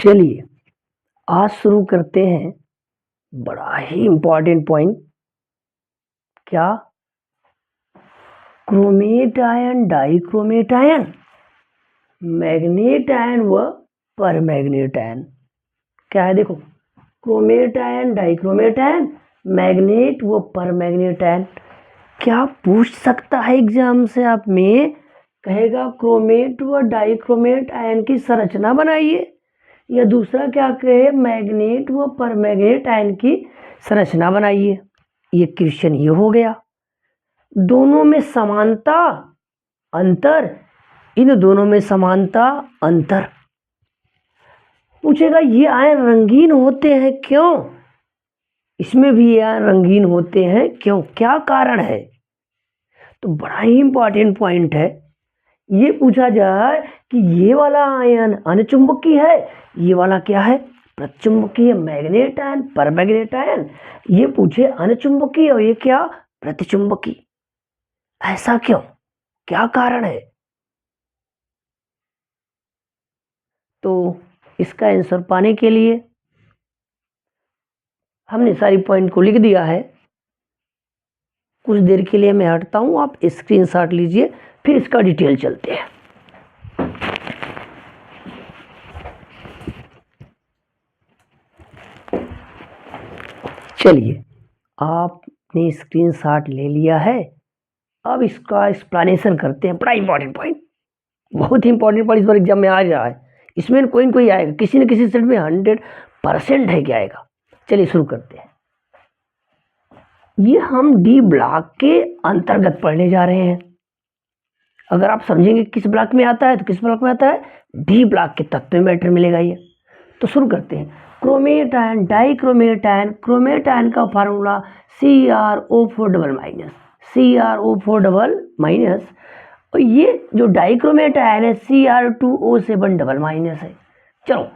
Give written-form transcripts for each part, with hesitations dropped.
चलिए आज शुरू करते हैं बड़ा ही इम्पोर्टेंट पॉइंट। क्या? Chromate ion, dichromate ion, manganate ion व परमैग्नेट आयन। क्या है? देखो, chromate ion, dichromate ion, magnet व परमैग्नेट आयन। क्या पूछ सकता है एग्जाम से आप में? कहेगा क्रोमेट व डाइक्रोमेट आयन की संरचना बनाइए, या दूसरा क्या कहे, मैग्नेट व परमैग्नेट आयन की संरचना बनाइए। ये क्वेश्चन ये हो गया। दोनों में समानता, अंतर, इन दोनों में समानता, अंतर। पूछेगा ये आयन रंगीन होते हैं क्यों? इसमें भी ये आयन रंगीन होते हैं क्यों? क्या कारण है? तो बड़ा ही इंपॉर्टेंट पॉइंट है। ये पूछा जाए कि ये वाला आयन अनुचुंबकीय है, ये वाला क्या है, प्रतिचुंबकीय। मैग्नेट आयन, परमैग्नेट आयन, ये पूछे अनुचुंबकीय और ये क्या, प्रतिचुंबकीय। ऐसा क्यों? क्या कारण है? तो इसका आंसर पाने के लिए हमने सारी पॉइंट को लिख दिया है। कुछ देर के लिए मैं हटता हूं, आप स्क्रीनशॉट लीजिए, फिर इसका डिटेल चलते हैं। चलिए, आपने स्क्रीनशॉट ले लिया है। अब इसका एक्सप्लेनेशन करते हैं। बड़ा इंपॉर्टेंट पॉइंट, बहुत ही इंपॉर्टेंट पॉइंट, इस बार एग्जाम में आ रहा है। इसमें कोई न कोई आएगा, किसी न किसी सेट में 100% है कि आएगा। चलिए शुरू करते हैं। ये हम डी ब्लॉक के अंतर्गत पढ़ने जा रहे हैं। अगर आप समझेंगे किस ब्लॉक में आता है तो किस ब्लॉक में आता है, डी ब्लॉक के तत्व में मैटर मिलेगा ये। तो शुरू करते हैं। Chromate ion, dichromate ion. Chromate ion का formula CrO4 double minus, CrO4 double minus. और ये जो डाइक्रोमेट आयन है Cr2O7 डबल माइनस है। चलो,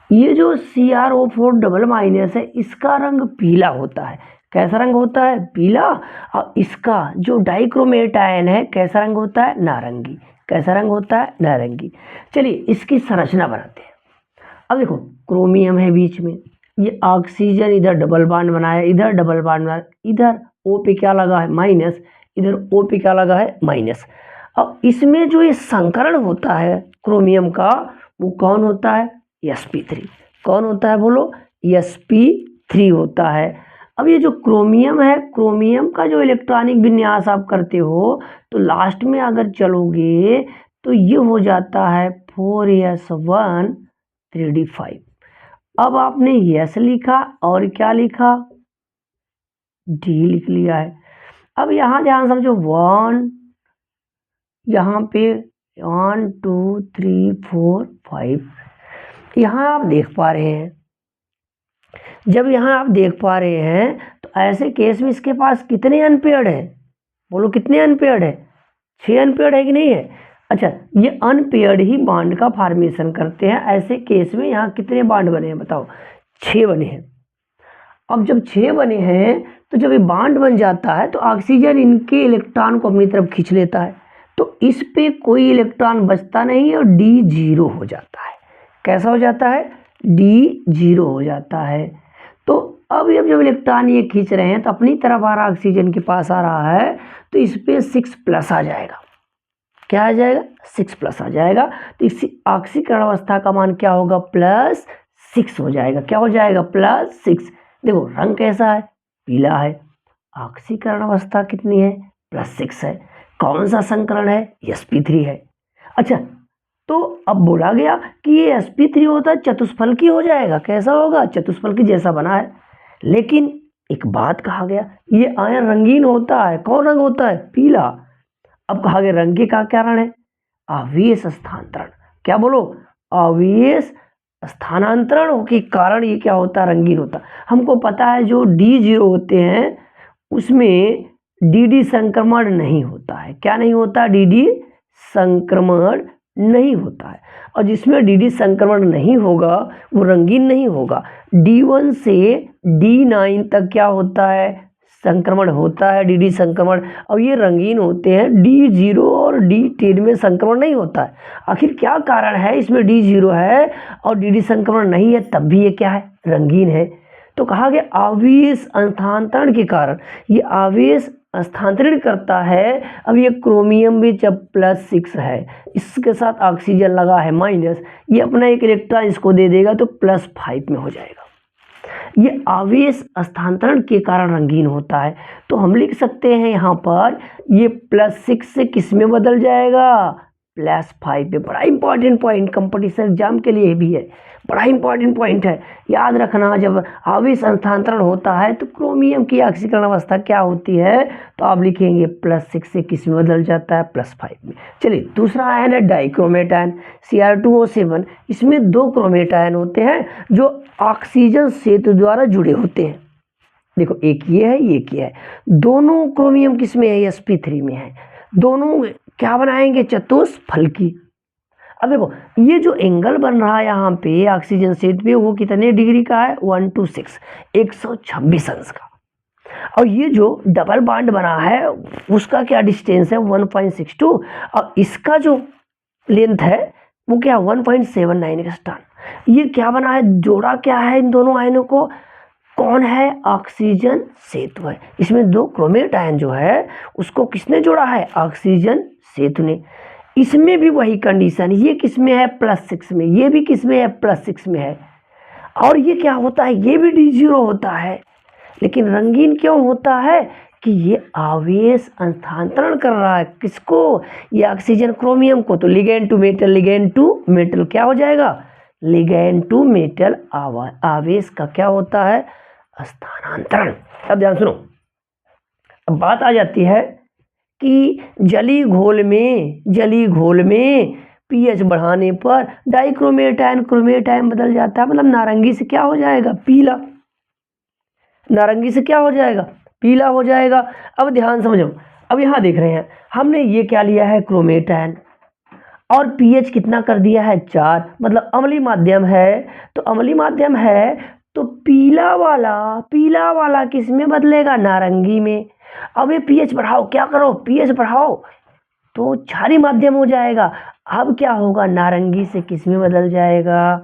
ये जो CrO4 डबल माइनस है इसका रंग पीला होता है। कैसा रंग होता है? पीला। और इसका जो डाइक्रोमेट आयन है कैसा रंग होता है? नारंगी। कैसा रंग होता है? नारंगी। चलिए इसकी संरचना बनाते हैं। अब देखो, क्रोमियम है बीच में, ये ऑक्सीजन इधर डबल बॉन्ड बनाया, इधर डबल बॉन्ड बनाया, इधर O पे क्या लगा है? माइनस, इधर O पे क्या लगा है? माइनस। अब इसमें जो ये संकरण होता है क्रोमियम का, वो कौन होता है? sp3। कौन होता है बोलो? sp3 होता है। अब ये जो क्रोमियम है, क्रोमियम का जो इलेक्ट्रॉनिक विन्यास आप करते हो तो लास्ट में अगर चलोगे तो ये हो जाता है 4s1 3d5। अब आपने यस लिखा और क्या लिखा? डी लिख लिया है। अब यहां ध्यान समझो, 1, यहाँ पे 1 2 3 4 5, यहाँ आप देख पा रहे हैं। जब यहाँ आप देख पा रहे हैं तो ऐसे केस में इसके पास कितने अनपेयर्ड है? बोलो कितने अनपेयर्ड है? 6 अनपेयर्ड है कि नहीं है? अच्छा, ये अनपेयर्ड ही बॉन्ड का फॉर्मेशन करते हैं। ऐसे केस में यहाँ कितने बॉन्ड बने हैं बताओ? 6 बने हैं। अब जब 6 बने हैं तो जब ये बॉन्ड बन जाता है तो ऑक्सीजन इनके इलेक्ट्रॉन को अपनी तरफ खींच लेता है, तो इस पे कोई इलेक्ट्रॉन बचता नहीं और डी 0 हो जाता है। कैसा हो जाता है? डी 0 हो जाता है। तो अब जब इलेक्ट्रॉन ये खींच रहे हैं तो अपनी तरफ आ रहा, ऑक्सीजन के पास आ रहा है, तो इस पे 6+ आ जाएगा। क्या आ जाएगा? 6+ आ जाएगा। तो इस ऑक्सीकरण अवस्था का मान क्या होगा? +6 हो जाएगा। क्या हो जाएगा? +6। देखो रंग कैसा है? पीला है। ऑक्सीकरण अवस्था कितनी है? +6 है। कौन सा संकरण है? sp3 है। अच्छा, तो अब बोला गया कि ये sp3 होता है चतुष्फलकी हो जाएगा। कैसा होगा? चतुष्फलकी जैसा बना है। लेकिन एक बात कहा गया, ये आयन रंगीन होता है। कौन रंग होता है? पीला। अब कहा गया रंग के का कारण है? आवेश स्थानांतरण। क्या बोलो? आवेश स्थानांतरण के कारण ये क्या होता है? रंगीन होता। हमको पता है जो D0 होते हैं उसमें DD संक्रमण नहीं होता है। क्या नहीं होता? DD संक्रमण नहीं होता है। और जिसमें DD संक्रमण नहीं होगा वो रंगीन नहीं होगा। D1 से D9 तक क्या होता है? संक्रमण होता है, डी संक्रमण। और ये रंगीन होते हैं, D0 और D10 में संक्रमण नहीं होता है। आखिर क्या कारण है, इसमें D0 है और डी संक्रमण नहीं है, तब भी ये क्या है, रंगीन है। तो कहा गया आवेश हस्तांतरण के कारण ये आवेश स्थानांतरित करता है। अब ये क्रोमियम भी जब +6 है, इसके साथ ऑक्सीजन लगा है माइनस, ये अपना एक इलेक्ट्रॉन इसको दे देगा तो +5 में हो जाएगा। ये आवेश हस्तांतरण के कारण रंगीन होता है। तो हम लिख सकते हैं यहाँ पर ये +6 से किस में बदल जाएगा, +5 पे। बड़ा इंपॉर्टेंट पॉइंट, कंपटीशन एग्जाम के लिए भी है, बड़ा इंपॉर्टेंट पॉइंट है, याद रखना। जब आवेश हस्तांतरण होता है तो क्रोमियम की ऑक्सीकरण अवस्था क्या होती है, तो आप लिखेंगे +6 से किस में बदल जाता है, +5 में। चलिए दूसरा आयन है डाइक्रोमेट आयन, Cr2O7। इसमें 2 क्रोमेट आयन होते हैं जो ऑक्सीजन सेतु द्वारा जुड़े होते हैं। देखो एक ये है, एक ये है, दोनों क्रोमियम किस में है, sp3 में है। दोनों क्या बनाएंगे, चतुष्फलकी। अब देखो ये जो एंगल बन रहा है यहाँ पे ऑक्सीजन सेतु पे, वो कितने डिग्री का है, 126, 126 अंश का। और ये जो डबल बॉन्ड बना है उसका क्या डिस्टेंस है, 1.62, और इसका जो लेंथ है वो क्या, 1.79 एंगस्ट्रॉन। ये क्या बना है, जोड़ा क्या है इन दोनों आयनों को, कौन है, ऑक्सीजन सेतु है। इसमें 2 क्रोमेट आयन जो है उसको किसने जोड़ा है, ऑक्सीजन सेतु ने। इसमें भी वही कंडीशन, ये किस में है, +6 में, ये भी किस में है, +6 में है। और ये क्या होता है, ये भी D0 होता है, लेकिन रंगीन क्यों होता है कि ये आवेश हस्तांतरण कर रहा है, किसको, ये ऑक्सीजन क्रोमियम को। तो ligand to metal, ligand to metal क्या हो जाएगा, लिगेंड टू मेटल आवेश का क्या होता है, स्थानांतरण। अब ध्यान सुनो, अब बात आ जाती है कि जली घोल में pH बढ़ाने पर डाइक्रोमेट आयन क्रोमेट आयन बदल जाता है, मतलब नारंगी से क्या हो जाएगा, पीला, नारंगी से क्या हो जाएगा, पीला हो जाएगा। अब ध्यान समझो, अब यहाँ देख रहे हैं हमने ये क्या लिया है, क्रोमेट आयन, और pH कितना कर दिया है, 4, मतलब अम्लीय माध्यम है। तो अम्लीय माध्यम है तो पीला वाला किस में बदलेगा, नारंगी में। अब ये pH बढ़ाओ, क्या करो, pH बढ़ाओ तो क्षारीय माध्यम हो जाएगा। अब क्या होगा, नारंगी से किस में बदल जाएगा,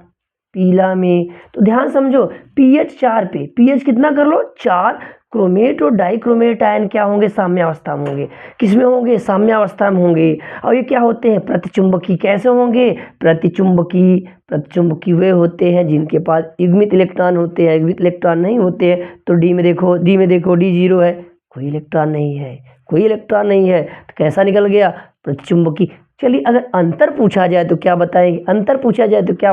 पीला में। तो ध्यान समझो, pH 4 पे, pH कितना कर लो, 4, क्रोमेट और डाइक्रोमेट आयन क्या होंगे, साम्यावस्था में होंगे। किस में होंगे, साम्यावस्था में होंगे। और ये क्या होते हैं, प्रतिचुंबकी। कैसे होंगे, प्रतिचुंबकी वे होते हैं जिनके पास युग्मित इलेक्ट्रॉन होते हैं। युग्मित इलेक्ट्रॉन नहीं होते हैं तो डी में देखो, D0 है, कोई इलेक्ट्रॉन नहीं है, तो कैसा निकल गया, प्रतिचुंबकी। चलिए अगर अंतर पूछा जाए तो क्या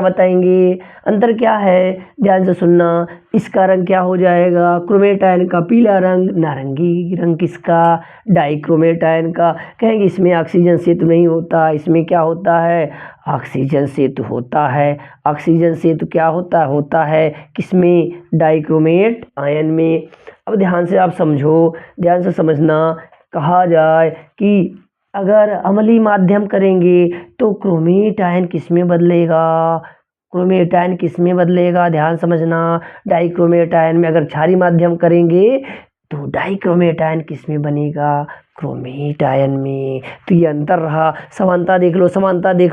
बताएंगे, अंतर क्या है, ध्यान से सुनना। इसका रंग क्या हो जाएगा, क्रोमेट आयन का पीला रंग, नारंगी रंग किसका, डाइक्रोमेट आयन का। कहेंगे इसमें ऑक्सीजन सेतु नहीं होता, इसमें क्या होता है, ऑक्सीजन सेतु होता है। ऑक्सीजन सेतु क्या होता है किसमें, डाइक्रोमेट आयन में। अब ध्यान से आप समझो, ध्यान से समझना। कहा जाए कि अगर अम्लीय माध्यम करेंगे तो क्रोमेट आयन किस में बदलेगा, ध्यान समझना। डाइक्रोमेट आयन में। अगर क्षारीय माध्यम करेंगे तो डाइक्रोमेट आयन किस में बनेगा, क्रोमेट आयन में। तो ये अंतर रहा। समानता देख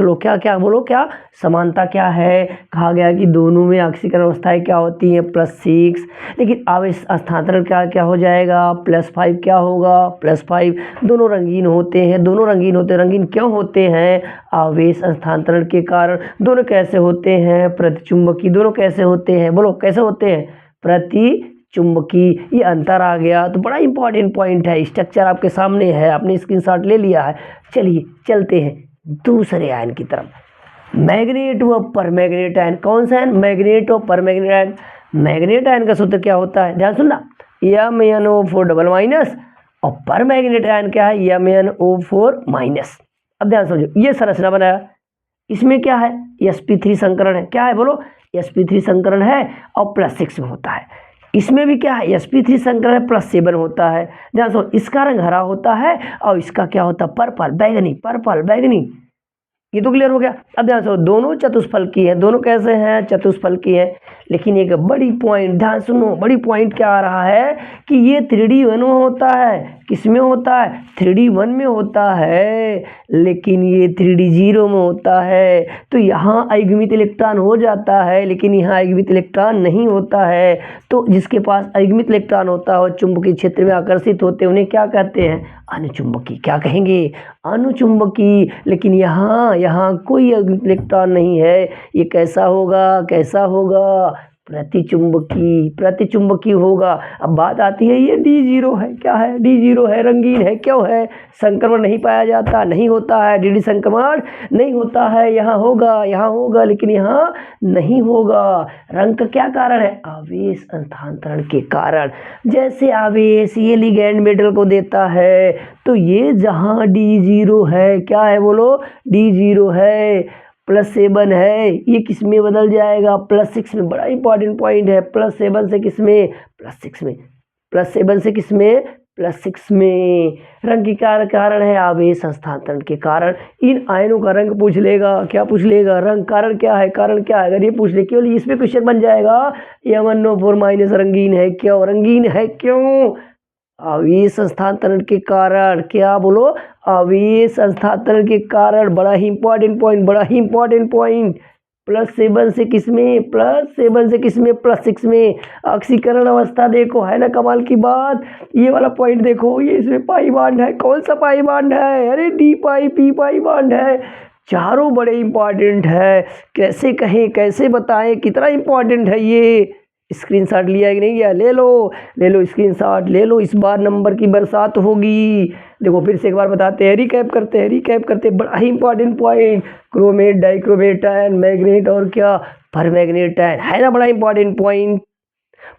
लो, क्या बोलो, क्या समानता क्या है, कहा गया कि दोनों में ऑक्सीकरण अवस्थाएं क्या होती हैं, +6, लेकिन आवेश हस्तांतरण क्या हो जाएगा, +5 क्या होगा, +5। दोनों रंगीन होते हैं, रंगीन क्यों होते हैं, आवेश हस्तांतरण के कारण। दोनों कैसे होते हैं, प्रतिचुंबकी। दोनों कैसे होते हैं, बोलो कैसे होते हैं, प्रतिचुंबकी। ये अंतर आ गया। तो बड़ा इंपॉर्टेंट पॉइंट है, स्ट्रक्चर आपके सामने है, आपने स्क्रीनशॉट ले लिया है। चलिए चलते हैं दूसरे आयन की तरफ, मैग्नेट व परमैग्नेट आयन। कौन सा आयन, मैग्नेट और परमैग्नेट आयन। मैग्नेट आयन का सूत्र क्या होता है, ध्यान सुनना, MnO4 और परमैग्नेट आयन क्या है, MnO4। अब ध्यान समझो, ये संरचना बनाया, इसमें क्या है, sp3 संकरण है। क्या है बोलो, sp3 संकरण है और +6 में होता है। इसमें भी क्या है, sp3 संकरण है, +7 होता है। ध्यान सुनो, इसका रंग हरा होता है और इसका क्या होता है, पर्पल बैगनी। ये तो क्लियर हो गया। अब ध्यान सुनो, दोनों चतुष्फलकी हैं। दोनों कैसे हैं, चतुष्फलकी हैं, लेकिन एक बड़ी पॉइंट ध्यान सुनो, बड़ी पॉइंट क्या आ रहा है कि ये 3D वन में होता है। किस में होता है? 3D वन में होता है, लेकिन ये 3D जीरो में होता है। तो यहाँ अयुग्मित इलेक्ट्रॉन हो जाता है, लेकिन यहाँ अयुग्मित इलेक्ट्रॉन नहीं होता है। तो जिसके पास अयुग्मित इलेक्ट्रॉन होता है और चुंबकीय क्षेत्र में आकर्षित होते हैं, उन्हें क्या कहते हैं? अनुचुंबकी। क्या कहेंगे? अनुचुंबकी। लेकिन यहाँ कोई अयुग्मित इलेक्ट्रॉन नहीं है। ये कैसा होगा? कैसा होगा? प्रतिचुंबकी। प्रतिचुंबकी होगा। अब बात आती है ये D0 है। क्या है? D0 है, रंगीन है। क्यों है? संक्रमण नहीं पाया जाता, नहीं होता है। DD संक्रमण नहीं होता है। यहाँ होगा, लेकिन यहाँ नहीं होगा। रंग का क्या कारण है? आवेश स्थानांतरण के कारण। जैसे आवेश ये लिगैंड मेटल को देता है, तो ये जहाँ D0 है, क्या है बोलो? D0 है, +7 है, ये किस में बदल जाएगा? +6 में। बड़ा इंपॉर्टेंट पॉइंट है। +7 से किस में? +6 में। +7 से किस में? +6 में। रंग के कारण है आवेश हस्तांतरण के कारण। इन आयनों का रंग पूछ लेगा। क्या पूछ लेगा? रंग। कारण क्या है? कारण क्या है? अगर ये पूछ ले, केवल इसमें क्वेश्चन बन जाएगा M1O4- रंगीन है। क्यों रंगीन है? क्यों? आवेश हस्तांतरण के कारण। क्या बोलो? आवेश हस्तांतरण के कारण। बड़ा ही इंपॉर्टेंट पॉइंट, बड़ा ही इंपॉर्टेंट पॉइंट। +7 से किस में? +7 से किस में? +6 में। ऑक्सीकरण अवस्था देखो, है ना कमाल की बात। ये वाला पॉइंट देखो, ये इसमें पाई बॉन्ड है। कौन सा पाई बॉन्ड है? अरे D पाई P पाई बॉन्ड है। चारों बड़े इंपॉर्टेंट है। कैसे कहें, कैसे बताएं कितना इंपॉर्टेंट है ये। स्क्रीनशॉट लिया कि नहीं लिया? ले लो स्क्रीनशॉट ले लो। इस बार नंबर की बरसात होगी। देखो फिर से एक बार बताते हैं, रिकैप करते हैं। बड़ा ही important point. Chromate, dichromate ion, manganate और क्या? परमैग्नेट आयन, है ना? बड़ा इंपॉर्टेंट पॉइंट।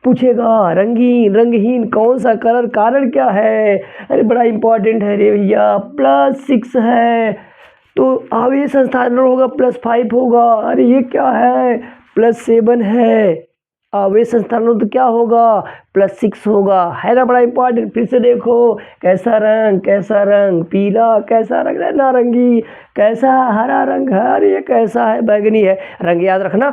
पूछेगा रंगीन, रंगहीन कौन सा कलर? कारण क्या है? अरे बड़ा इंपॉर्टेंट है रे भैया। +6 है, तो आवेश हस्तांतरण होगा, +5 होगा। अरे ये क्या है? +7 है, आवेश हस्तांतरण तो क्या होगा? +6 होगा, है ना? बड़ा इंपॉर्टेंट। फिर से देखो, कैसा रंग? पीला। कैसा रंग है? नारंगी। कैसा? हरा रंग है। अरे ये कैसा है? बैगनी है। रंग याद रखना,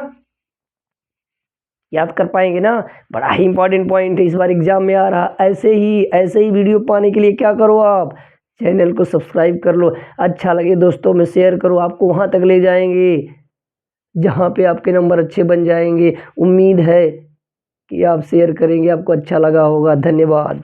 याद कर पाएंगे ना? बड़ा ही इंपॉर्टेंट पॉइंट है, इस बार एग्जाम में आ रहा। ऐसे ही वीडियो पाने के लिए क्या करो आप? चैनल को सब्सक्राइब कर लो। अच्छा लगे दोस्तों में शेयर करो, आपको वहाँ तक ले जाएंगे जहाँ पे आपके नंबर अच्छे बन जाएंगे। उम्मीद है कि आप शेयर करेंगे, आपको अच्छा लगा होगा। धन्यवाद।